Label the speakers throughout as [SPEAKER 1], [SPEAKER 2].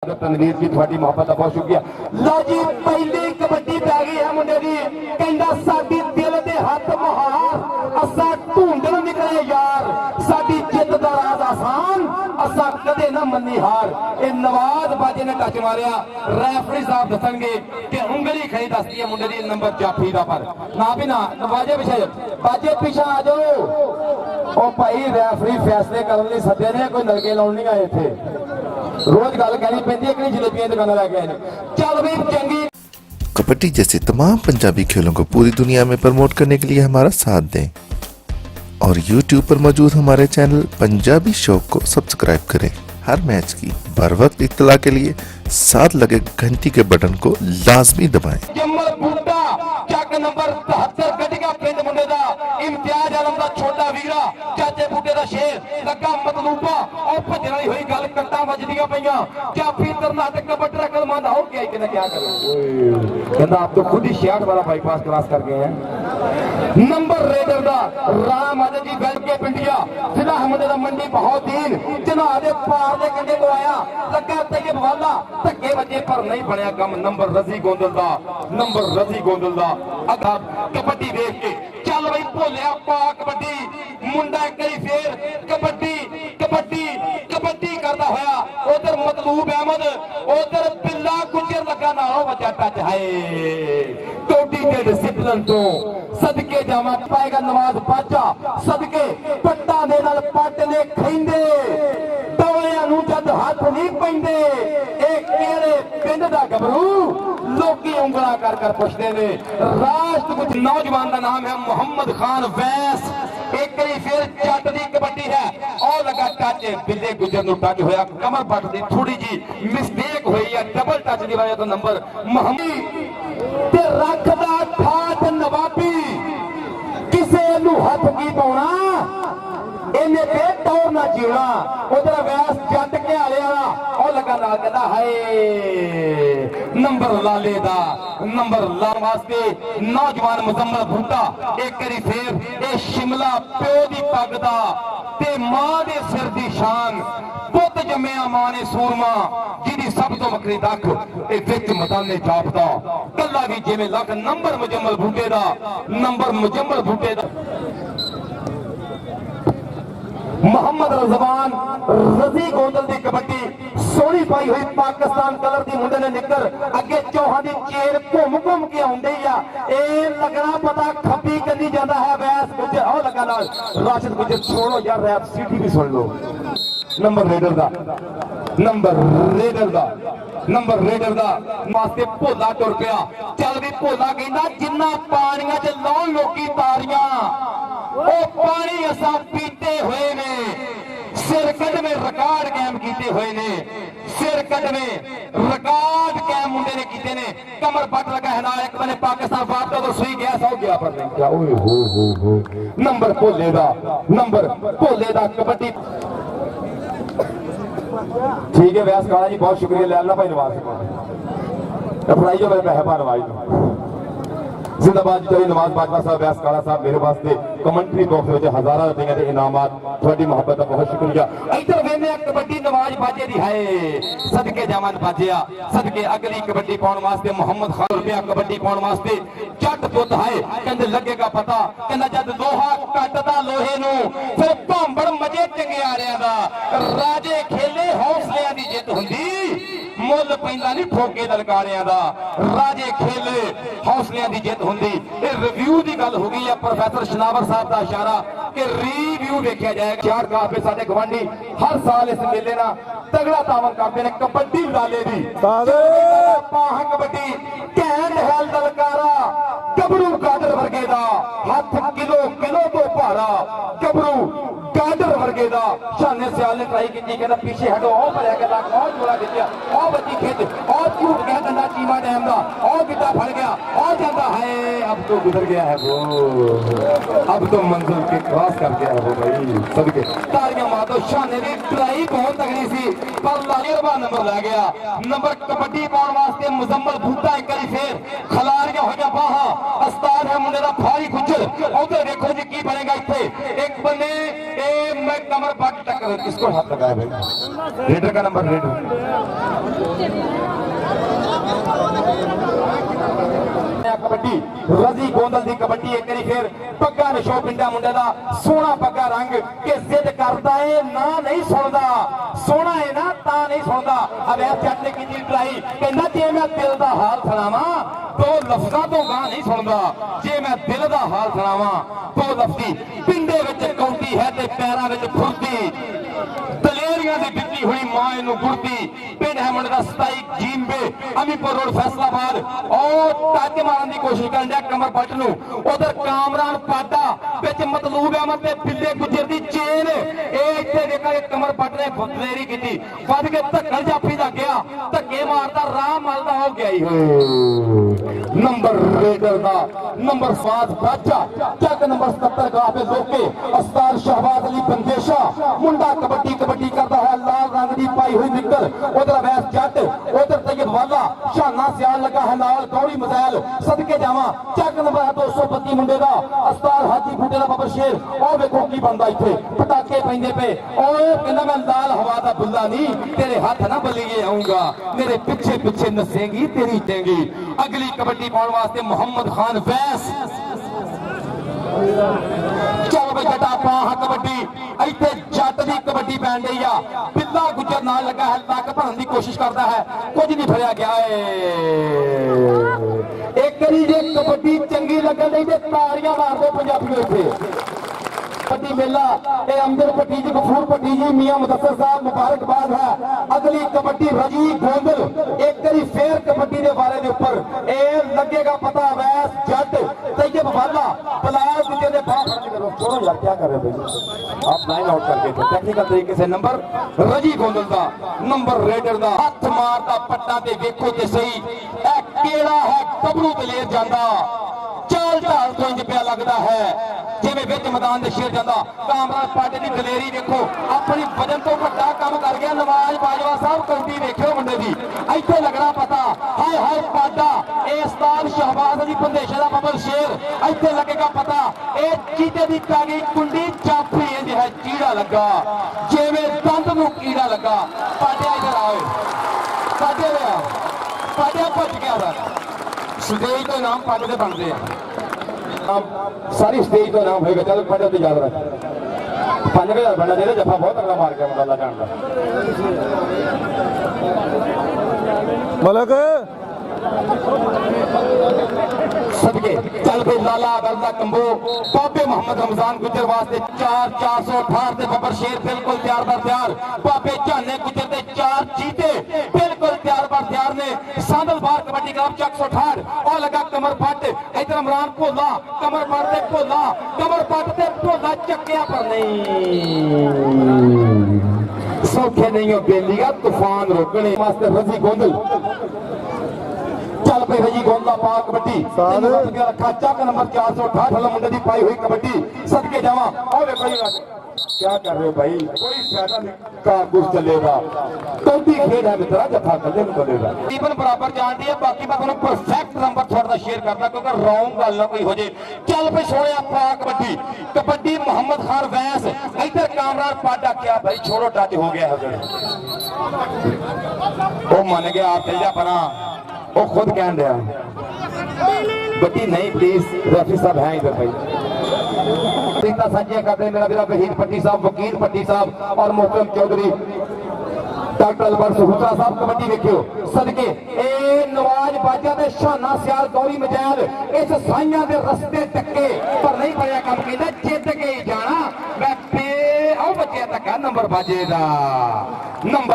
[SPEAKER 1] तनवीर जी थोड़ी मोहब्बत का बहुत शुक्रिया। लो जी पहली कबड्डी पै गई है मुंडे दी, कहंदा साडी दिल दे हाथ महार असा ढूंढण निकले यार, साडी जित दा राज आसान असा कदे ना मन्नी हार। ए नवाज बाजे ने टच मारिया, रेफरी साहब दसणगे कि उंगली खड़ी दसदी है मुंडे दी नंबर जाफी दा, पर ना भी ना नवाजे पिछे बाजे पीछे आ जाओ। ओ भाई रेफरी फैसले करन लई सद्दे ने, कोई नलके लाउण नहीं आए इत्थे। रोज गल कहनी पैंदी है कि जलेबियां दुकान लैके आए चल भी चंगी।
[SPEAKER 2] कबड्डी जैसे तमाम पंजाबी खेलों को पूरी दुनिया में प्रमोट करने के लिए हमारा साथ दें और YouTube पर मौजूद हमारे चैनल पंजाबी शो को सब्सक्राइब करें। हर मैच की बर वक्त इत्तला के लिए साथ लगे घंटी के बटन को लाजमी दबाएं।
[SPEAKER 1] नंबर 73 गड्डिया पिंड मुंडे दा इम्तियाज आलम दा छोटा वीरा चाचे बूटे दा शेर लगा मतलूबा और भजन वाली हुई गल कट्टा वजदियां पईयां जाफी तरना ते कबड्डी रकल मांदा हो गया कि क्या करो। कहंदा आप तो खुद ही 66 वाला बाईपास क्रॉस कर गए हैं। नंबर रेडर दा राम आदे जी गल के पिंडिया जिला अहमद दा मंडी बहुदीन जना दे पार दे कंडे तो आया लगा तैयब वाला धक्के वजे पर नहीं बनया कम। नंबर रजी गोंदल दा अगर कबड्डी देख के चल भाई भोलिया पा कबड्डी मुंडा कई फेर कबड्डी कबड्डी कबड्डी करता होया उधर मतलूब अहमद उधर बिल्ला गुजर लगा ना हो बच्चा टच है टोटी के डिसिप्लिन तो सदके जावा पाएगा नवाज बाचा सदके पट्टा दे नाल पट ने खैंदे दौड़ियां नूं जद हाथ नहीं पैंदे ए केड़े पिंड दा गबरू लोकी उंगला कर कर पुछते ने। राष्ट्र कुछ नौजवान का नाम है मोहम्मद खान वैस, एक फिर जट दी कबड्डी है और लगा टच बिल्ले गुजर नु टच होया कमर पट दी थोड़ी जी मिस्टेक हुई है डबल टच दी वजह तो नंबर मोहम्मद ते रखदा ठाठ नवाबी किसे नु हाथ की पाउना इन्हें पे टौर ना जीवना। उधर वैस जट के आले वाला और लगा नाल कहंदा हाय नंबर लाले दा नंबर लाल वास्ते नौजवान मुजम्मल भुट्टा एक करी फेर ए शिमला प्यो दी पग दा ते मां दे सिर दी शान पुत जम्मिया मां ने सूरमा जिहदी सब तो वखरी दख ए विच मैदाने जापदा कल्ला भी जिवें लख। नंबर मुजम्मल भुट्टे दा नंबर मुजम्मल भुट्टे दा मोहम्मद रजवान रजी गोंदल दी कबड्डी सोहनी पाई हुई पाकिस्तान कलर दी मुंडे ने निकर अगे चौहान दी चेर घूम घूम के आउंदी आ ए लगना पता खब्बी कदी जांदा है वैस गुजर ओ लगा नाल राशिद गुजर छोड़ो यार रैप सीटी भी सुन लो। नंबर रेडर दा वास्ते भोला टुर पिया चल भी भोला कहंदा जिन्ना पानियां च लाउण लोकी तारियां ओ पानी असा पीते हुए ने सिर कदमे रिकॉर्ड कायम किए हुए ने सिर कदमे रिकॉर्ड कायम मुंडे ने किए ने कमर पट लगा है ना एक बने पाकिस्तान बात तो सुई गया सो गया पर नहीं क्या ओए हो नंबर भोले दा कबड्डी ठीक है व्यास काला जी बहुत शुक्रिया लाला भाई नवाज अपनाई जो मेरे पैसे पा नवाज जिंदाबाद जी नवाज बाजवा साहब व्यास काला साहब मेरे वास्ते कमेंट्री बॉक्स में हजारों रुपये के इनामात थोड़ी मोहब्बत का बहुत शुक्रिया। इधर वेने कबड्डी नवाज बाजे दी है सदके जामन बाजिया सदके अगली कबड्डी पाउण वास्ते मोहम्मद खान रुपया कबड्डी पाउण वास्ते जट पुत है कहंदे लगेगा पता कहंदा जद लोहा कटदा लोहे नु फिर भांबड़ मजे चंगे आ रहा दा राजे खेले हौसलियां दी जित हुंदी मुल पैंदा नहीं ठोके दलकारियां दा राजे खेले हौसलियां दी जित हुंदी। ये रिव्यू दी गल हो गई है प्रोफेसर शनावर साहब का इशारा कि रिव्यू देखा जाएगा। चार काफे साडे गवांडी हर साल इस मेले ना तगड़ा तावन करते हैं कबड्डी लाले दी पाह कबड्डी कैंड हैल दलकारा गबरू कादर वर्गे दा हाथ किलो तो भारा गबरू कादर वर्गे दा शाने सियाल ने ट्राई की कहना पीछे हटो और भरया गला और जोड़ा दिया और बच्ची खेत और झूठ कह दंडा चीमा डैम दा और गिद्दा फड़ गया और जाता है अब तो गुजर गया है वो अब तो मंजिल के क्रॉस कर गया है वो भाई सबके तालियां मारो। शाने दी ट्राई बहुत तगड़ी सी पर लालेरवा नंबर लै गया। नंबर कबड्डी पाउण वास्ते मुजम्मल भुट्टा एक बारी फिर खलारियां होइयां बाहां अस्ताद है मुंडे दा फारी गुजर उधर देखो जी की बनेगा इतने एक बने मैं कमर पट टक्कर किसको हाथ लगाया भाई रेडर का नंबर कबड्डी रजी गोंदल दी कबड्डी एक बारी फिर पग्गा नशो पिंडा मुंडे दा सोहना पग्गा रंग के जिद करदा है ना नहीं सुनदा सोहना है ना ता नहीं सुनदा अवैध जट ने की ट्राई कहंदा जे मैं दिल दा हाल सुनावा तो लफ्जां तो गां नहीं सुनदा जे मैं दिल दा हाल सुनावा तो लफ्जी पिंडे विच कौंदी है ते पैरां विच फुरदी दलेरियां दी बिकी हुई मां इनू गुरदी पिंड है मुंडे दा 27 जींबे अमीपुर रोड फैसलाबाद और टच मारन की कोशिश कर दिया कमर पट नू उधर कामरान पाटा विच मतलूब अहमद ते बिल्ले गुजर दी चेन इत्थे देखा कमर पट ने दलेरी की वध के धक्कड़ जाफी दा गया धक्के मारदा राह मलदा हो गया ही नंबर रेडर दा नंबर 5 बादशाह चक नंबर 77 का पे लोके अस्तार शहबाज अली बंदेशा मुंडा कबड्डी कबड्डी करता है लाल रंग दी पाई हुई निकल उधर वैस जट उधर तैयब वाला शाना सियाल लगा है लाल गौरी मजैल सदके जावा चक नंबर 232 मुंडे दा अस्तार हाजी बूटे दा बाबर शेर ओ वेखो की बनदा इथे पटाके पैंदे पे ओए कहंदा मैं लाल हवा दा बुल्ला नहीं तेरे हाथ ना बलिए आऊंगा मेरे पीछे पीछे नसेंगी तेरी टेंगी अगली कबड्डी पाउण वास्ते मोहम्मद खान वैस चल भाई जटा पाह कबड्डी इतने जट की कबड्डी पैन रही आ बिल्ला गुजर नाल लगा है लक भरन की कोशिश करता है कुछ नहीं भरिया गया एक करी जे कबड्डी चंगी लगन नहीं ते ताड़ियां मार दो पंजाबियों इत्थे कबड्डी मेला ये अमजद भट्टी जी गफूर भट्टी जी मियां मुदस्सर साहब मुबारकबाद है अगली कबड्डी रजी गोंदल एक करी फेर कबड्डी के बारे के ऊपर ए लगेगा पता वैस जट तैयब वाला बलाल गुजर ने बाहर खर्च करो छोड़ो यार क्या कर रहे हो आप लाइन आउट करके थे टेक्निकल तरीके से नंबर रजी गोंदल दा नंबर रेडर दा हथ मारदा पट्टा ते देखो ते सही ए केड़ा है कबरू दलेर जांदा चाल ढाल तो इंज पिया लगता है जिवें विच मैदान दे शेर जांदा कामरान पाटे दी दलेरी देखो अपनी वजन तो वड्डा काम कर गया नवाज बाजवा साहब कौडी देखियो मुंडे दी इत्थे लगना पता हाय हाय पाटा ए उस्ताद शहबाज अली बंदेशा दा बबल शेर इत्थे लगेगा पता ए चीते दी कागी कुंडी चाफी इंज है कीड़ा लगा जिवें दंद नूं कीड़ा लगा पाटे इधर आओ पाटे आ पाटे भज गया वा स्टेज तो नाम पाटे दे बनते हैं सारी स्टेज तो नाम होगा चल पाटे तो याद रख 5000 बनना चाहिए जफा बहुत तगड़ा मार गया मुंडा जान का
[SPEAKER 3] मलक
[SPEAKER 1] सदके चल भाई लाला गलदा कंबो बाबे मोहम्मद रमजान गुजर वास्ते 4-468 ते बबर शेर बिल्कुल तैयार बर तैयार बाबे झाने गुजर ते 4 जीते बिल्कुल तैयार बर तैयार ने सांदल बार कबड्डी क्लब 468 और लगा कमर पट इधर इमरान भोला कमर पट ते भोला कमर पट ते भोला चक्किया पर नहीं सौखे नहीं हो बेली का तूफान रोकने वास्ते रजी गोंदल चल भाई रजी गोंदा पा कबड्डी रखा चक नंबर 468 वाला मुंडे दी पाई हुई कबड्डी सदके जावा और क्या कर रहे हो भाई कोई फायदा नहीं कागुज चलेगा कौटी खेड है मित्रा जफा कदे नहीं चलेगा तकरीबन बराबर जानती है बाकी मैं तुम्हें परफेक्ट नंबर थोड़ा शेयर करना क्योंकि रॉन्ग गल ना कोई हो जाए चल भाई सोने पा कबड्डी कबड्डी मोहम्मद खान वैस इधर कामरान पाटा क्या भाई छोड़ो टच हो गया है वो मान गया आप चल जा पना वो खुद कह रहा बटी नहीं प्लीज रफी साहब है इधर भाई संजय करते मेरा मेरा वहीद पट्टी साहब वकील पट्टी साहब और मोहतरम चौधरी डॉक्टर अलबर सुहूसा साहब कबड्डी देखियो सदके ए नवाज बाजा दे शाना सियाल गौरी मजैल इस साइयां दे रस्ते टक्के पर नहीं पड़िया काम कहंदा जित के ही जाना मैं पे आओ बच्चे तक नंबर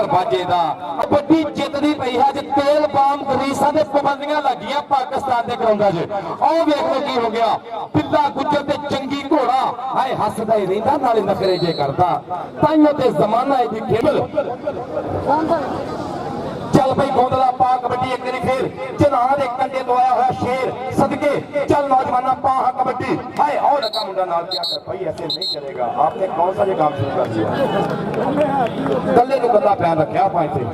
[SPEAKER 1] बाजे दा कबड्डी जितनी पई है जे तेल बाम गरीसा दे पाबंदियां लगियां पाकिस्तान दे ग्राउंडां 'च आओ वेख लो की हो गया बिल्ला गुजर ते चंगी घोड़ा हाय हसदा ही रहिंदा नाले नखरे जे करदा ताइयों ते जमाना है जी खेल चल भाई गोंदला पा कबड्डी एक फिर जनाब एक कंडे तो आया हुआ शेर सदके चल नौजवाना पा कबड्डी हाय और लगा मुंडा नाल क्या कर भाई ऐसे नहीं चलेगा आपने कौन सा ये काम शुरू कर दिया गले को गला पैन रखा पाए थे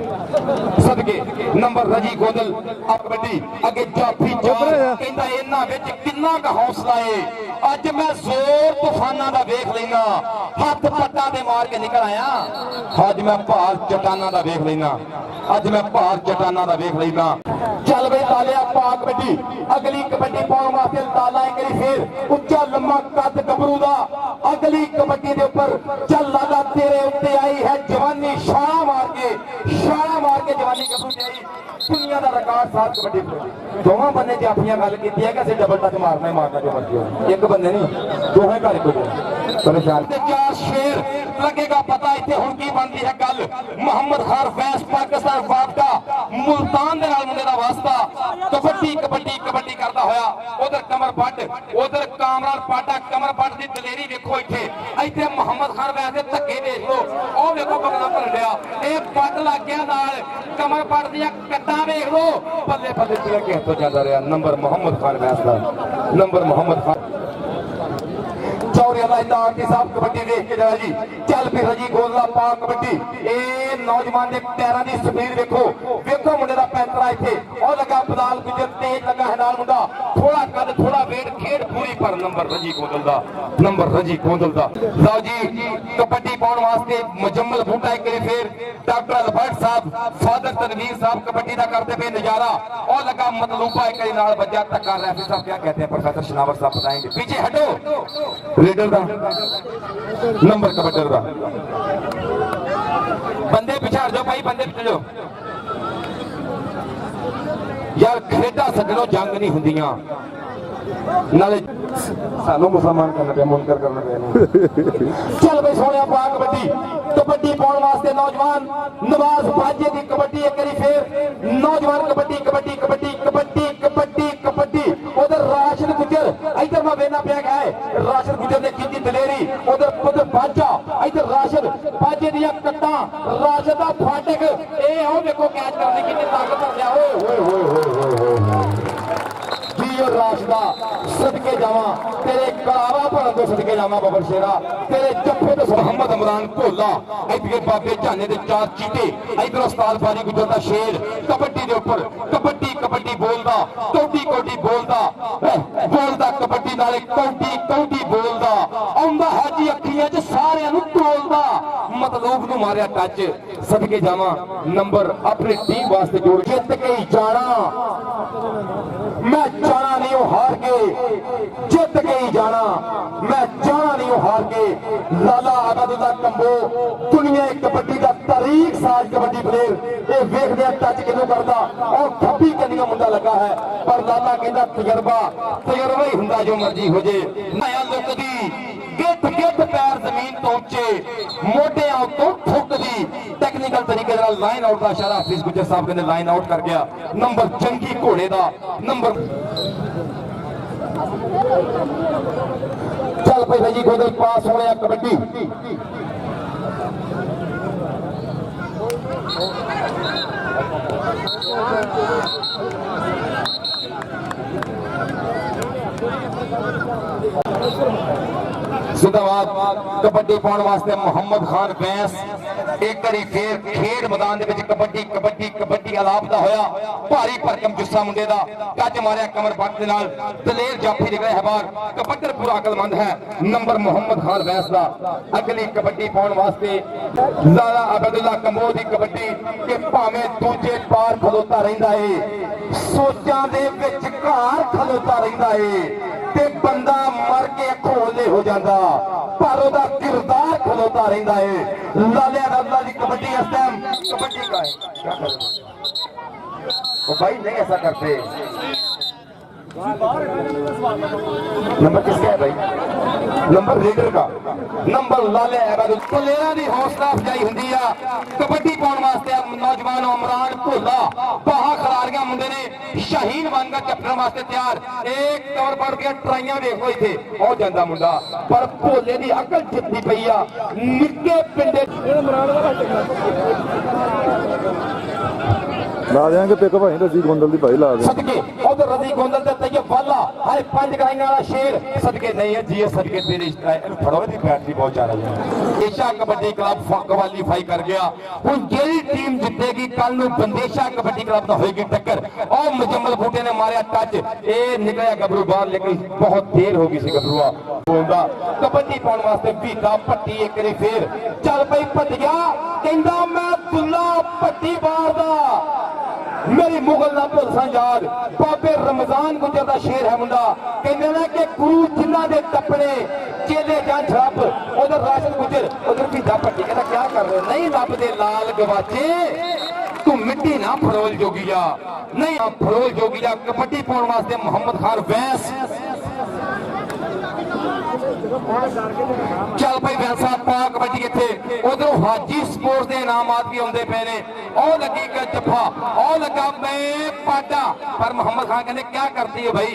[SPEAKER 1] सदके नंबर रजी गोदल आ कबड्डी अगे जाफी चाल कहंदा इन्हां विच किन्ना क हौसला है अज मैं जोर तूफाना दा वेख लेना हथ पट्टा दे मार के निकल आया अज मैं भार चट्टाना दा वेख लेना अज मैं भार चट्टाना दा वेख लेना चल बई लालिया पा कबड्डी अगली कबड्डी पाउण वास्ते लाला एक बारी फिर उच्चा लम्मा कद गबरू दा अगली कबड्डी दे उपर चल लाला तेरे उत्ते आई है जवानी छाला मार के जवानी गबरू ते आई दुनिया दा रिकॉर्ड साथ कबड्डी दोवां बंदे जाफियां गल कीती है कि असीं डबल टच मारना ही मारना जो मर्जी हो एक बंदे नहीं दोहें घर को परेशान ते चार शेर लगेगा पता इत्थे हुण की बनदी है गल मोहम्मद खान फैस पाकिस्तान वापका मुल्तान दे नाल मुंडे दा वास्ता कबड्डी कबड्डी कबड्डी करदा होया उधर कमर पट उधर कामरान पाटा कमर पट दी दलेरी देखो इत्थे मोहम्मद खान फैस दे धक्के देख लो ओ देखो बगला भरन दिया ए पट लग गया नाल कमर पट दी कट्टा देख लो बल्ले बल्ले तेरा किस तो जांदा रहा नंबर मोहम्मद खान फैस दा नंबर मोहम्मद खान चौरिया साहब कबड्डी देख के जाओ जी चल फिर जी गोला पा कबड्डी ए नौजवान दे पैरां दी स्पीड देखो देखो मुंडे दा पैंतरा इत्थे ओ लगा बदाल गुजर तेज लगा है नाल मुंडा थोड़ा कद थोड़ा वेट खेड पूरी पर नंबर रजी गोदल दा नंबर रजी गोदल दा लो जी कबड्डी पाउण वास्ते मुजम्मल बूटा एक बारी फिर डॉक्टर अलबर्ट साहब फादर तनवीर साहब कबड्डी दा करते पे नजारा ओ लगा मतलूबा एक बारी नाल बजा धक्का रेफरी साहब क्या कहते हैं प्रोफेसर शनावर साहब बताएंगे पीछे हटो लीडर दा नंबर कबड्डर दा बंदे पिछे हट जाओ भाई बंदे पिछे जाओ यार खेडा सजणो जंग नहीं हुंदियां नाले सानू मुसलमान करना पे मुनकर करना पे चल भाई सोनिया पा कबड्डी कबड्डी पाउण वास्ते नौजवान नवाज बाजे दी कबड्डी एक बारी फिर नौजवान कबड्डी कबड्डी कबड्डी कबड्डी कबड्डी कबड्डी उधर राशिद गुजर इधर मैं वेना पे है राशिद गुजर ने की दलेरी उधर बाजा इधर राशिद बाजे दिया कट्टा राशिद दा फाटक ए आओ देखो कैच करने की ताकत कर लिया ओए होए राशदा सदके जावा तेरे कलावा भरन तो सदके जावा बबर शेरा तेरे जफे तो मोहम्मद इमरान भोला इधर बाबे जाने दे चार चीटे इधर उस्ताद बारी गुजर दा शेर कबड्डी दे ऊपर कबड्डी कबड्डी बोलदा कौडी कौडी बोलदा कबड्डी नाले कौडी कौडी बोलदा आउंदा हाजी अखियां च सारियां नु टोलदा मतलूब नु मारिया टच सदके जावा नंबर अपनी टीम वास्ते जोड़ जित के ही जाना मैं जाना नहीं हूं हार के जित के ही जाना मैं जाना नहीं हूं हार के लाला अबदुल्ला कंबो दुनिया कबड्डी का तारीख साज कबड्डी प्लेयर ये वेखदे टच किनू करदा और खब्बी कन्निया मुंडा लगा है पर लाला कहंदा तजर्बा ही हुंदा जो मर्जी हो जे माया लुकदी गिट गिट पैर जमीन तो उच्चे मोटियां तो ठुकदी टेक्निकल तरीके नाल लाइन आउट का इशारा हाफिज गुजर साहब कहंदे लाइन आउट कर गया नंबर जंगी घोड़े दा नंबर चल भाई जी गोदल पास होने कबड्डी जिंदाबाद कबड्डी पाउण वास्ते मोहम्मद खान फैस एक बारी फिर खेड मैदान दे विच कबड्डी कबड्डी कबड्डी अलापदा होया भारी भरकम जुस्सा मुंडे दा टच मारिया कमर पट दे नाल दलेर जाफी निकले है बाहर कबड्डर पूरा अकलमंद है नंबर मोहम्मद खान फैस दा अगली कबड्डी पाउण वास्ते लाला अबदुल्ला कंबो दी कबड्डी के भावें दूजे पार खलोता रहिंदा है सोचां दे विच घार खलोता रहिंदा है ते बंदा मर के खोले हो जाता पर ओदा किरदार खलोता रहिंदा है लालिया अल्लाह दी कबड्डी इस टाइम कबड्डी का है क्या करें ओ भाई नहीं ऐसा करते नंबर किसका है भाई नंबर लीडर का नंबर लाले अहमद प्लेयरां दी हौसला अफजाई हुंदी आ कबड्डी पाउण वास्ते नौजवान इमरान भोला बाहा खिलाड़ियां मुंडे ने शाहीन वांगा चप्पण वास्ते तैयार एक कवर पड़ गया ट्राइयां देखो इथे हो जांदा मुंडा पर भोले दी अकल जितनी पई आ निक्के पिंडे ला देंगे पिक भाई रजी गोंदल दी भाई ला दे सदके उधर रजी गोंदल ते तैयब लाला हाय 5 गराइयां वाला शेर सदके नहीं है जी सदके तेरे फड़ो दी बैटरी बहुत जा रही है। देशा कबड्डी क्लब क्वालीफाई कर गया हुण जेड़ी टीम जितेगी कल नूं बंदेशा कबड्डी क्लब नाल होएगी टक्कर। और मुजम्मल बूटे ने मारिया टच ए निकलिया गबरू बाहर लेकिन बहुत देर हो गई सी गबरूआ बोलदा कबड्डी पाउण वास्ते भीता पट्टी एक बारी फिर चल पई भटिया कहंदा मैं दुल्ला पट्टी मारदा मेरी मुगल ना भुल सा याद बाबे रमजान गुजर का शेर है मुंडा कहने ना कि गुरु जिन्ना दे टपने चेले जान छड़प उधर राशन गुजर उधर भीता पट्टी कहता क्या कर रहे हो नहीं रब दे लाल गवाचे तू मिट्टी ना फरोल जोगिया नहीं फरोल जोगिया कबड्डी पाउण वास्ते मोहम्मद खान वैस चल भाई वैसा पा कबड्डी इत्थे उधरों हाजी स्पोर्ट्स के इनामात भी आउंदे पे ने और लगी जफा और लगा मैं पाटा पर मोहम्मद खान कहते क्या करती है भाई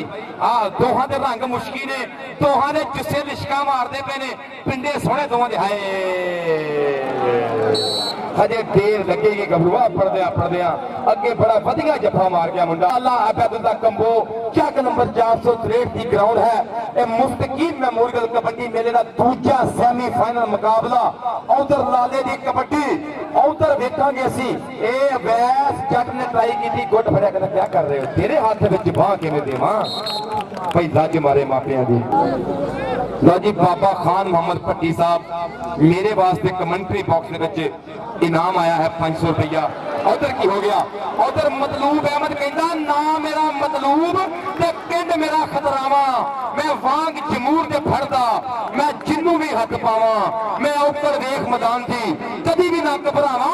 [SPEAKER 1] दोहां दे रंग मुश्की ने दोहां दे जिस्से लिशका मारते पे ने पिंडे सोहने दोवां दे हाय हजे देर लगेगी गबरूआ पढ़दे अगे बड़ा वधिया जफा मार गया मुंडा अल्लाह अबैदुल्ला कंबो चक नंबर 463 की ग्राउंड है ये मुफ्तकीर मेमोरियल कबड्डी मेले का दूजा सैमीफाइनल मुकाबला उधर लाले की कबड्डी उधर वेखांगे असी ए वैस जट ने ट्राई की गुट फड़िया कहना क्या कर रहे हो तेरे हाथ में बाह किवें देवां भाई लज मारे मापियां दी लो जी बाबा खान मोहम्मद भट्टी साहब मेरे वास्ते कमेंट्री बॉक्स के इनाम आया है 500 रुपया। उधर की हो गया उधर मतलूब अहमद कहता ना मेरा मतलूब ते पिंड मेरा खतरावा मैं वांग जमूर ते फड़दा मैं जिन्नू भी हथ पावा मैं ऊपर वेख मैदान दी कभी भी ना घबरावा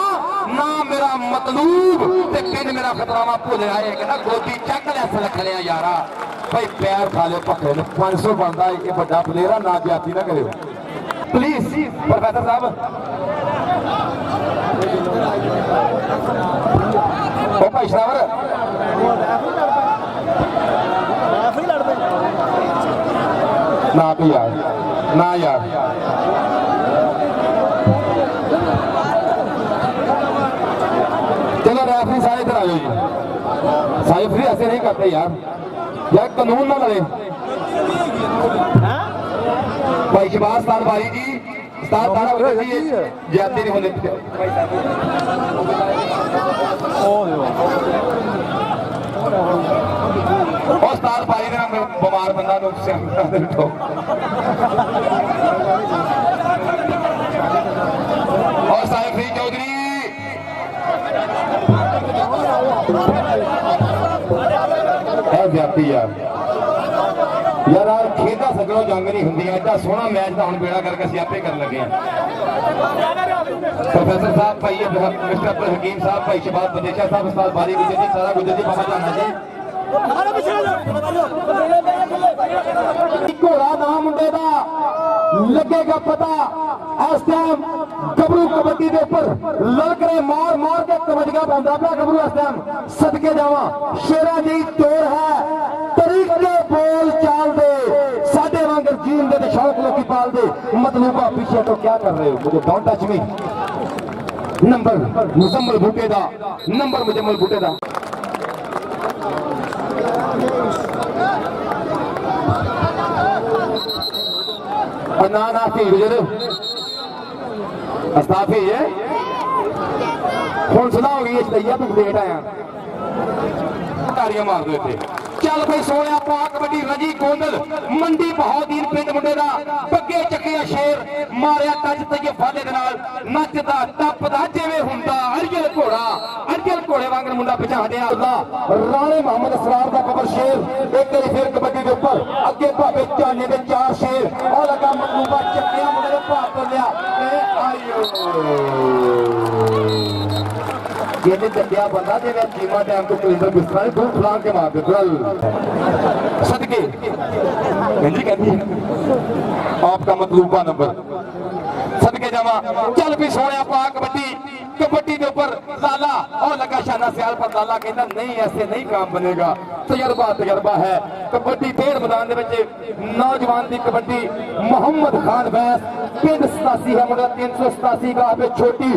[SPEAKER 1] ना मेरा मतलूब ते पिंड मेरा खतरावा भुल आए कहना गोदी चक लैस रख लिया यारा भाई पैर खा लो पक्के 500 बनता ये बड़ा प्लेयर ना ज्यादा ना करे प्लीज प्रोफेसर साहब भाई श्रावर ना भी यार ना यार चलो रेफरी सारे इधर आ जाओ जी सारे फ्री ऐसे नहीं करते यार कानून ना लड़े भाई शबाज उस्ताद बारी जी उस्ताद तारा ज्यादा नहीं होने उस्ताद बारी का बीमार बंदा और साहिब फ्री चौधरी जाती यार यार खेदा सगलों जंग नहीं होंगी एडा सोहना मैच का हम बेड़ा करके सियापे कर लगे हैं प्रोफेसर साहब भाई मिस्टर अब्दुल हकीम साहब भाई शबाज बंदेशा साहब उस्ताद बारी गुजर जी सारा गुजर जी बाबा जाना जी घोड़ा नाम मुंडे का लगेगा पता इस टाइम गबरू कबड्डी के उपर ललकरे मार मार के कबड्डियां पाਉਂਦਾ ਪਿਆ गबरू इस टाइम सदके जावा शेरा दी तोड़ है तरीके बोल चाल दे साडे वांगर जीन दे शौक लोकी पाल दे मतलूबा पीछे तो क्या कर रहे हो मुझे don't touch me number Muzammil बूटे दा नंबर मुजम्मल बूटे दा ना ना गुजर अस्ताफी है हुण सुना हो गई इस तू लेट आया तारियां मार दो इत्थे चल भाई सोने पा कबड्डी रजी गोंदल मंडी बहादीन पिंड मुंडे दा बग्गे चक्किया शेर मारिया टच ते फाले दे नाल नचदा टपदा जिवें हुंदा अरजल घोड़े वांगर मुंडा पछाड़िया राणे मोहम्मद असरार दा कबर शेर एक बार फिर कबड्डी के ऊपर अगे भावे चाने दे 4 शेर और लगा मतलूबा चक्किया मुंडे ने भाग कर लिया ए आयो ये चक्किया बंदा जिवें चीमा डैम तो कुलिंदर बिस्तर ने दूर फलांग के मार दे सदके कहती आपका मतलूबा नंबर सदके जावा चल भी सोने पा कबड्डी के ऊपर लाला और लगा शाना सियाल पर लाला कहता नहीं ऐसे नहीं काम बनेगा तजर्बा है कबड्डी 1.5 मैदान नौजवान की कबड्डी मोहम्मद खान वैस पिंड 87 है मुंडा 387 का पे छोटी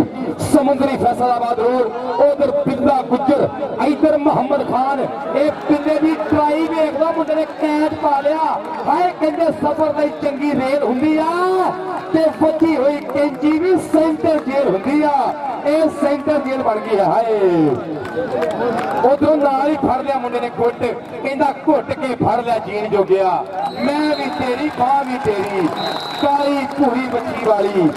[SPEAKER 1] समुद्री फैसलाबाद रोड उधर बिल्ला गुज्जर इधर मोहम्मद खान एक पिंडे की ट्राई वेखदा मुंडे ने कैद पा लिया हाय कहते सफर दी चंगी रेल हुंदी आ ते फटी हुई कैंची भी सेंटर जेल हुंदी आ ਇਹ ਸੈਂਟਰ ਜੇਲ੍ਹ ਬਣ ਗਈ ਹੈ ਹਾਏ ਉਧਰੋਂ ਨਾਲ ਹੀ ਫੜ ਲਿਆ ਮੁੰਡੇ ਨੇ ਘੁੱਟ ਕਹਿੰਦਾ ਘੁੱਟ ਕੇ ਫੜ ਲਿਆ ਜੀਣ ਜੋਗਿਆ ਮੈਂ ਵੀ ਤੇਰੀ ਬਾਹ ਵੀ ਤੇਰੀ ਕਾਲੀ ਭੂਰੀ ਬੱਚੀ ਵਾਲੀ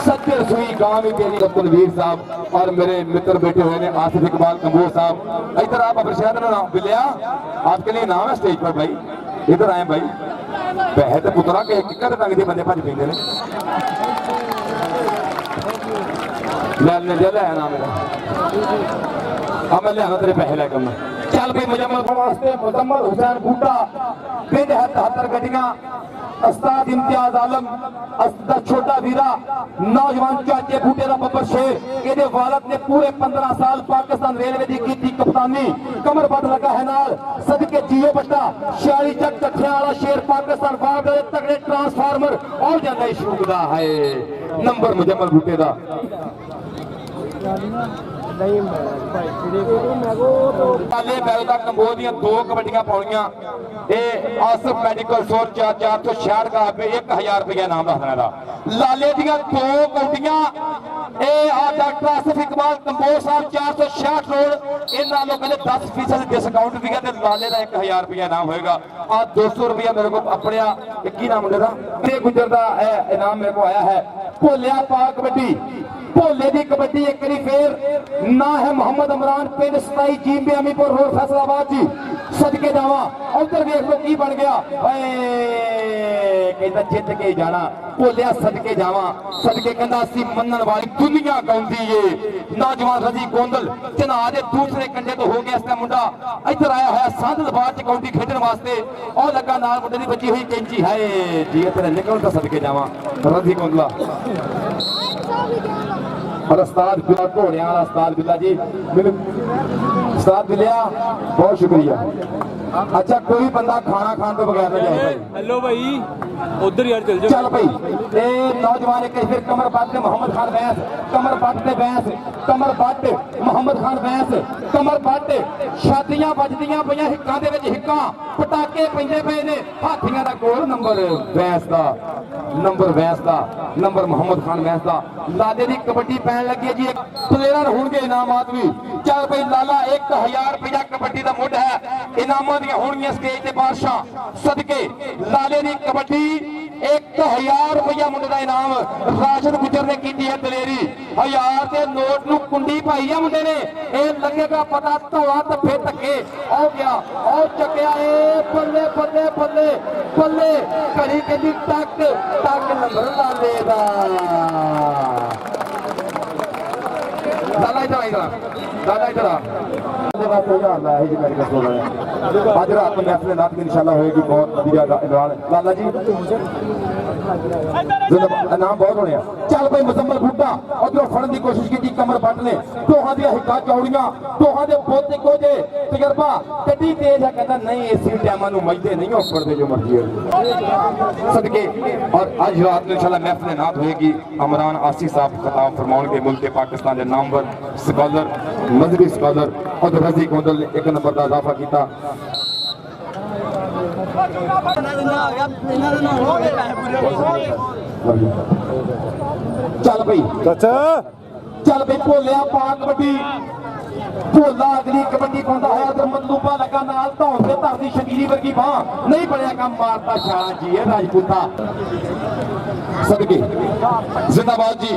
[SPEAKER 1] सज्जर सुई गांव में तेरी कुलवीर साहब और मेरे मित्र बैठे हुए हैं आसिफ इकबाल कंबोज साहब इधर आप अपने शहर में नाम बिलिया आपके लिए नाम है स्टेज पर भाई इधर आए भाई पैसे तो पुतरा के किकर रंग के बंदे भज पेंदे ने ले ले ना मेरा हाँ मैं लिया तेरे पैसे लेकर मैं चल भाई मुजम्मल वास्ते मुजम्मल हुसैन बूटा पिंड 77 गड्डियां उस्ताद इम्तियाज आलम दा छोटा वीरा नौजवान चाचे बूटे दा बब्बर शेर ਇਹਦੇ ਵਾਲਦ ने पूरे 15 साल पाकिस्तान रेलवे ਦੀ ਕੀਤੀ कप्तानी कमर बद लगा है नाल सदके जियो बट्टा 46 जग कठिया वाला शेर पाकिस्तान बाग दे तगड़े ट्रांसफार्मर और ਜਾਂਦਾ ਇਸ਼ੂਕ ਦਾ ਹੈ ਨੰਬਰ ਮੁਜਮਲ ਬੂਟੇ ਦਾ पाले बैल का कंबोज दी 2 कबड्डियां पाउणियां आसफ मेडिकल स्टोर 466 का 1000 रुपया नाम रखना दा लाले दियां 2 कबड्डियां डॉक्टर आसफ इकबाल कंबोज साहब 466 रोड इन्हां लोगों ने 10% डिस्काउंट दिया ते लाले दा 1000 रुपया इनाम होएगा आ 200 रुपया मेरे को अपने की नाम मुंडे दा ते गुजर दा इनाम मेरे को आया है भोलिया पा कबड्डी भोले की कबड्डी एक बारी फिर ना है मोहम्मद इमरान पिंड 27 जींबे अमीपुर रोड फैसलाबाद जी सदके जावा उधर देख लो की बन गया कहता जित के जाना भोलिया सदके जावा सदके कहता असी मनन वाली दुनिया गाउंदी है नौजवान रजी गोंदल चना दे दूसरे कंडे तो हो गया इसका मुंडा इधर आया है सांदलबाद च काउंटी खेडन वास्ते और लगा नाल मुंडे दी बची हुई कैंची है जी तेरे निकल तो सदके जावा रजी गोंदला और उस्ताद बिला घोड़िया वाला उस्ताद बिला जी उस्ताद बिलिया बहुत शुक्रिया अच्छा कोई बंदा खाना खाने तो बगैर ना जाए
[SPEAKER 3] हेलो भाई उधर यार चल
[SPEAKER 1] चल भाई ए नौजवान एक फिर कमर बट मोहम्मद खान बैस कमर बट ते बैस कमर बट मोहम्मद खान बैस कमर बट छातियां बजदियां पईयां हिक्कां दे विच हिक्कां पटाके पैंदे पए ने हाथियां दा गोल नंबर बैस दा नंबर मोहम्मद खान बैस दा लाले दी कबड्डी पैन लगी है जी प्लेयर होणगे इनामात भी चल भाई लाला 1000 रुपया कबड्डी दा मुੱਢ है इनामां दी होणगीਆਂ स्टेज ते बादशाह सदके लाले दी कबड्डी 1000 रुपया मुंडे दा इनाम राशिद गुजर ने की है दलेरी 1000 के नोट नू कुंडी पाई है मुंडे ने ए लगेगा पता धोला धब्बे धक्के आ गया और चकिया ए बल्ले बल्ले बल्ले बल्ले घड़ी कहती टक टक नंबर लाले दा दादा इधर आ आज रात में महफिल नाथ की इंशाल्लाह होगी बहुत बढ़िया लाला जी नाम बहुत होने चल भाई मुजम्मल बूटा उधरों फड़न की कोशिश की कमर बट ने दोहां दी हिक्कां चौड़ियां दोहां दे बोते कोजे तजर्बा कड्डी तेज है कहता नहीं इसी टाइम नु मजदे नहीं उपर दे जो मर्जी है सदके और आज रात में इंशाल्लाह महफिल नाथ होगी अमरान आसिफ साहब खिताब फरमाउणगे मुल्क पाकिस्तान के नामवर स्कॉलर मजहबी स्कॉलर और रजी गोंदल ने 1 नंबर का इजाफा किया चल भाई
[SPEAKER 3] चाचा
[SPEAKER 1] चल भाई भोलिया पा कबड्डी भोला अगली कबड्डी पाता है उधर मतलूबा लगा नाल धौन से धरती शकीरी वर्गी बां नहीं बढ़िया काम मारता शाला जी है राजपूता सदके जिंदाबाद जी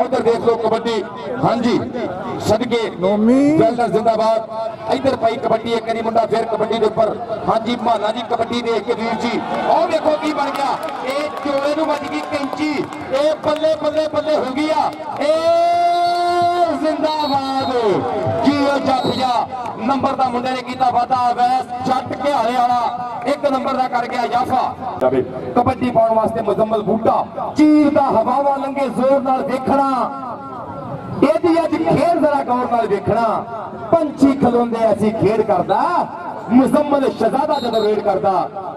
[SPEAKER 1] उधर देख लो कबड्डी हाँ जी सदके वेल्डर जिंदाबाद इधर पाई कबड्डी एक करी मुंडा फिर कबड्डी के ऊपर हाँ जी माना जी कबड्डी देख के वीर जी और देखो की बन गया ए चोले नू बज गई कैंची ए बल्ले बल्ले बल्ले हो गया ए जिंदाबाद जी जाफिया नंबर का मुंडे ने किया वादा वैस जट के हाले वाला 1 नंबर का कर गया जाफा कबड्डी पाउण वास्ते मुजम्मल बूटा चीर दा हवावा लंगे जोर नाल देखना एदी अज खेल जरा गौर नाल देखना पंछी खलोंदे ऐसी खेल करदा मुजम्मल शहजादा जब रेड करदा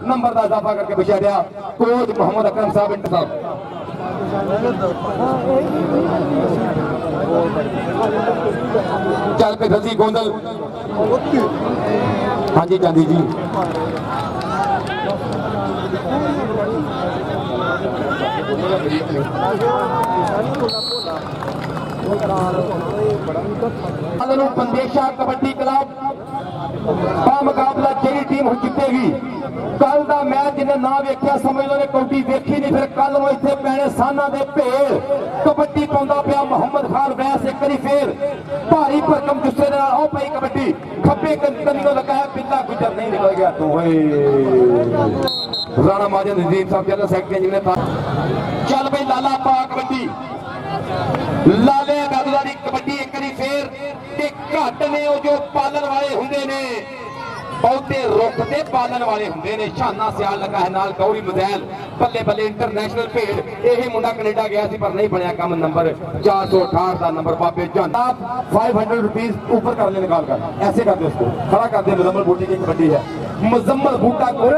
[SPEAKER 1] नंबर का इजाफा करके बिछाड़िया कोच मोहम्मद अकरम साहब इंटर साहब ਚੱਲ ਪਈ ਰਜੀ ਗੋਂਦਲ ਹਾਂਜੀ ਜਾਂਦੀ ਜੀ ਨੂੰ ਬੰਦੇਸ਼ਾ ਕਬੱਡੀ ਕਲੱਬ ਦਾ ਮੁਕਾਬਲਾ ਜਿਹੜੀ ਟੀਮ ਹੁਣ ਜਿੱਤੇਗੀ ਕੱਲ ਦਾ ਮੈਚ ਜਿਹਨੇ ਨਾ ਵੇਖਿਆ ਸਮਝ ਲਓ ਨੇ ਕਬੱਡੀ ਵੇਖੀ ਨਹੀਂ ਫਿਰ ਕੱਲ ਨੂੰ ਇੱਥੇ ਪੈਣੇ ਸਾਨਾਂ ਦੇ ਭੇੜ ਕਬੱਡੀ ਪਾਉਂਦਾ ਪਿਆ ਮੁਹੰਮਦ ਖਾਨ ਵੈਸ ਇੱਕ ਵਾਰੀ ਫੇਰ ਭਾਰੀ ਭਰਕਮ ਗੁੱਸੇ ਦੇ ਨਾਲ ਉਹ ਪਈ ਕਬੱਡੀ ਖੱਬੇ ਕੰਨੀਓ ਲਗਾਇਆ ਬਿੱਲਾ ਗੁਜਰ ਨਹੀਂ ਨਿਕਲ ਗਿਆ ਤੂੰ ਓਏ ਰਾਣਾ ਮਾਜਨ ਨਜ਼ੀਰ ਸਾਹਿਬ ਜਨਰਲ ਸੈਕਟਰੀ ਜੀ ਨੇ ਚੱਲ ਬਈ ਲਾਲਾ ਪਾ ਕਬੱਡੀ ਲਾਲੇ ਦਾਦੂਆ ਦੀ ਕਬੱਡੀ ਇੱਕ ਵਾਰੀ ਫੇਰ ਤੇ ਘੱਟ ਨੇ ਉਹ ਜੋ ਪਾਲਣ ਵਾਲੇ ਹੁੰਦੇ ਨੇ ਬਹੁਤੇ ਰੁੱਖ ਤੇ ਪਾਲਣ ਵਾਲੇ ਹੁੰਦੇ ਨੇ ਸ਼ਾਨਾ ਸਿਆਲ ਲੱਗਾ ਹੈ ਨਾਲ ਗੌਰੀ ਮਜ਼ੈਲ ਬੱਲੇ ਬੱਲੇ ਇੰਟਰਨੈਸ਼ਨਲ ਭੇਡ ਇਹ ਮੁੰਡਾ ਕੈਨੇਡਾ ਗਿਆ ਸੀ ਪਰ ਨਹੀਂ ਬਣਿਆ ਕੰਮ ਨੰਬਰ 468 ਦਾ नंबर बाबे जान आप 500 रुपीज ऊपर कर ले निकाल कर ऐसे कर दे उसको खड़ा कर दे मुजम्मल बूटी की कबड्डी है मुजम्मल बूटा को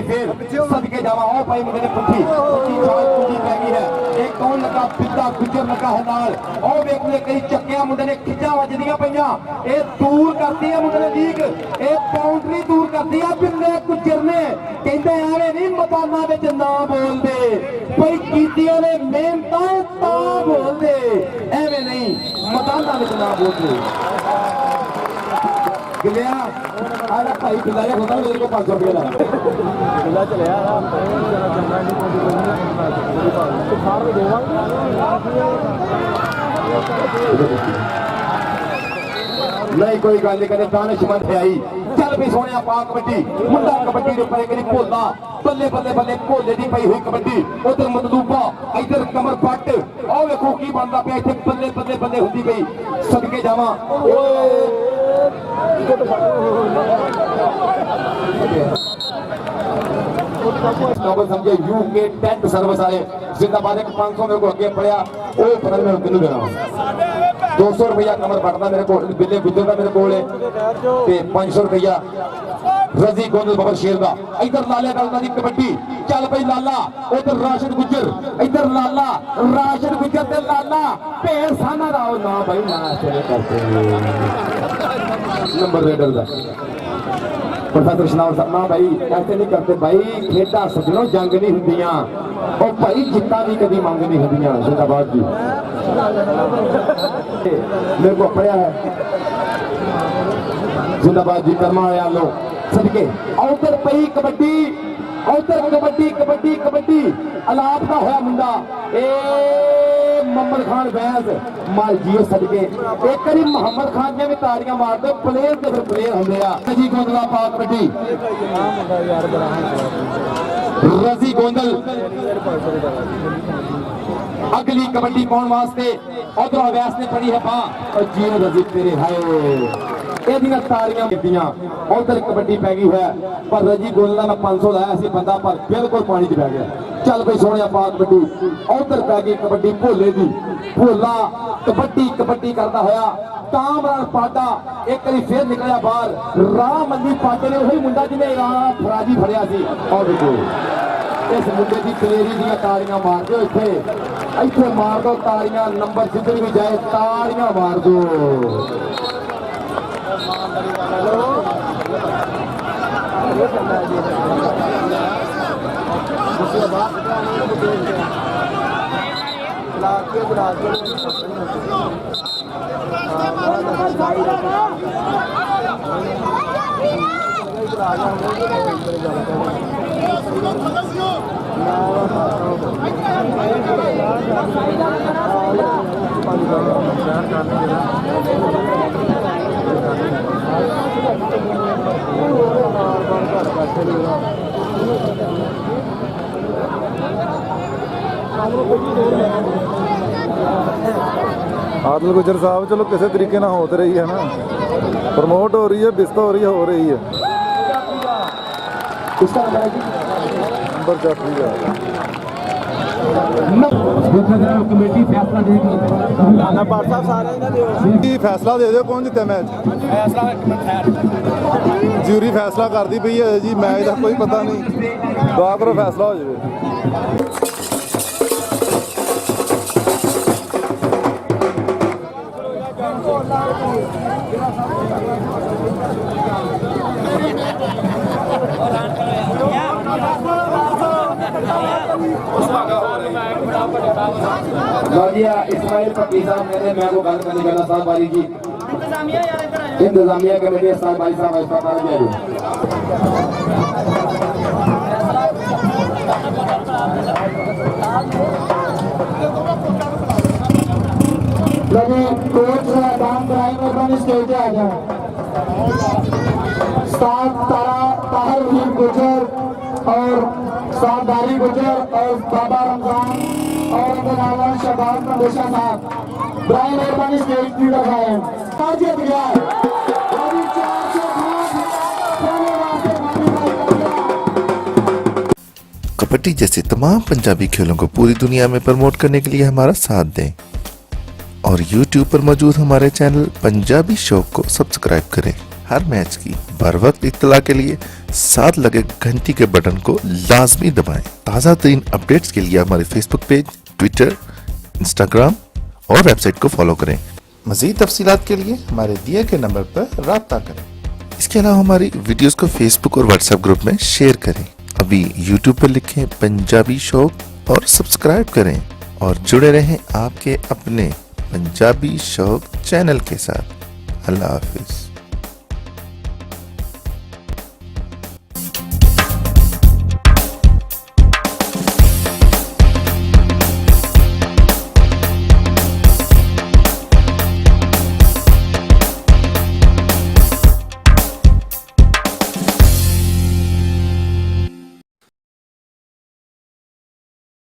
[SPEAKER 1] फिर सदके जावा ओ भाई मुझे पुट्ठी चाल पूरी पै गई है एक कौन लगा बिल्ला गुजर लगा है नाल ओ वेख ले कई चक्कियां मुंडे ने खिज्जा वजदियां पईयां ए दूर करती है मुंडे ने लीग ए बाउंड्री दूर करती है बिल्ले गुजर ने कहंदे एवें नहीं मैदानां विच ना बोलदे भाई कीतियां ने मेहनतां तां बोलदे एवें नहीं मैदानां विच ना बोलदे गिलिया आला भाई बिल्ला होता मेरे को 500 रुपया ला बिल्ला चले नहीं कोई गल नहीं कहते दानिशमंद है आई चल भी सोने पा कबड्डी मुंडा कबड्डी के ऊपर करी भोला बल्ले बल्ले बल्ले भोले की पई हुई कबड्डी उधर मतलूबा इधर कमर पट आओ वेखो की बनता पिया इतने बल्ले बल्ले बल्ले होती गई सदके जावा समझे यूके टेंट सर्विस वाले जिंदाबाद 500 मेरे को अगे पड़िया वो पता नहीं किन्नू देना 200 रुपया कमर पटता मेरे को बिल्ले गुजरता मेरे को 500 रुपया रजी गोंदल बाबर शेर का इधर लाले डालता की कबड्डी चल भाई लाला उधर राशिद गुजर इधर लाला राशिद गुजर ते लाला भेड़ साना दा ना भाई ना चले करते नंबर रेडर का प्रोफेसर शनावर साहब ना भाई ऐसे नहीं करते भाई खेडा सजनों जंग नहीं होंदियां और भाई जितना भी कभी मंग नहीं होंदियां जिंदाबाद जी मेरे को पढ़िया है जिंदाबाद जी कर्मा वाले लो सदके औतर पई कबड्डी औतर कबड्डी कबड्डी कबड्डी अलाप का होया मुंडा ए मोहम्मद खान वैस माल जियो सदके एक करी मोहम्मद खान ने भी तारियां मार दो प्लेयर ते फिर प्लेयर होंदे आ रजी गोंदला पा कबड्डी रजी गोंदल अगली कबड्डी पाउण वास्ते उधर अवैस ने पड़ी है पा और जियो रजी तेरे हाय ਇਹਦੀਆਂ ਤਾਰੀਆਂ ਕੀਤੀਆਂ ਉਧਰ ਕਬੱਡੀ ਪੈ ਗਈ ਹੈ ਪਰ ਰਜੀ ਗੋਲਦਾ ਮੈਂ 500 ਲਾਇਆ ਸੀ ਬੰਦਾ ਪਰ ਬਿਲਕੁਲ ਪਾਣੀ 'ਚ ਪੈ ਗਿਆ ਚੱਲ ਬਈ ਸੋਹਣਿਆ ਪਾ ਕਬੱਡੀ ਉਧਰ ਪੈ ਗਈ ਕਬੱਡੀ ਭੋਲੇ ਦੀ ਭੋਲਾ ਕਬੱਡੀ ਕਬੱਡੀ ਕਰਦਾ ਹੋਇਆ ਕਾਮਰਾਨ ਪਾਡਾ ਇੱਕ ਵਾਰੀ ਫੇਰ ਨਿਕਲਿਆ ਬਾਹਰ ਰਾਹ ਮੰਦੀ ਪਾਡੇ ਨੇ ਉਹੀ ਮੁੰਡਾ ਜਿਹਨੇ ਰਾਹ ਫਰਾਜੀ ਫੜਿਆ ਸੀ ਔਰ ਦੇਖੋ ਇਸ ਮੁੰਡੇ ਦੀ ਕਲੇਰੀ ਦੀਆਂ ਤਾੜੀਆਂ ਮਾਰ ਦਿਓ ਇੱਥੇ ਮਾਰ ਦਿਓ ਤਾੜੀਆਂ ਨੰਬਰ ਜਿੱਧਰ ਵੀ ਜਾਏ ਤਾੜੀਆਂ ਮਾਰ ਦਿਓ
[SPEAKER 4] आदिल गुजर साहब चलो किसी तरीके ना होते रही है ना प्रमोट हो रही है बिस्ता हो रही है नंबर जाफरी
[SPEAKER 1] कमेटी फैसला देगी
[SPEAKER 4] फैसला दे दो कौन जितने मैच ज्यूरी फैसला करती पई है जी मैच का कोई पता नहीं दुआ करो फैसला हो जाए
[SPEAKER 1] जी इस्माइल पक्की साहब कहते मैं को गल करने वाला साहब वाली जी इंतजामिया कमेटी साहब भाई साहब अस्पताल कोच काम कराएंगे अपन स्टेज पे आ जाए साथ ताहर रहीम गुजर और सादारी गुजर और बाबा रमजान और इनके अलावा शबाब मंदेशा साहब ब्राइन मेहरबानी स्टेज की तरफ आए जीत गया अभी 4
[SPEAKER 2] कबड्डी जैसे तमाम पंजाबी खेलों को पूरी दुनिया में प्रमोट करने के लिए हमारा साथ दें और YouTube पर मौजूद हमारे चैनल पंजाबी शौक को सब्सक्राइब करें। हर मैच की बर वक्त इत्तला के लिए साथ लगे घंटी के बटन को लाजमी दबाएं। ताज़ा तरीन अपडेट्स के लिए हमारे फेसबुक पेज, ट्विटर, इंस्टाग्राम और वेबसाइट को फॉलो करें। मज़ीद तफसीलात के लिए हमारे दिए गए नंबर पर राब्ता करें। इसके अलावा हमारी वीडियोस को फेसबुक और व्हाट्सएप ग्रुप में शेयर करें। अभी YouTube पर लिखें पंजाबी शौक और सब्सक्राइब करें और जुड़े रहें आपके अपने पंजाबी शौक चैनल के साथ। अल्लाह हाफिज।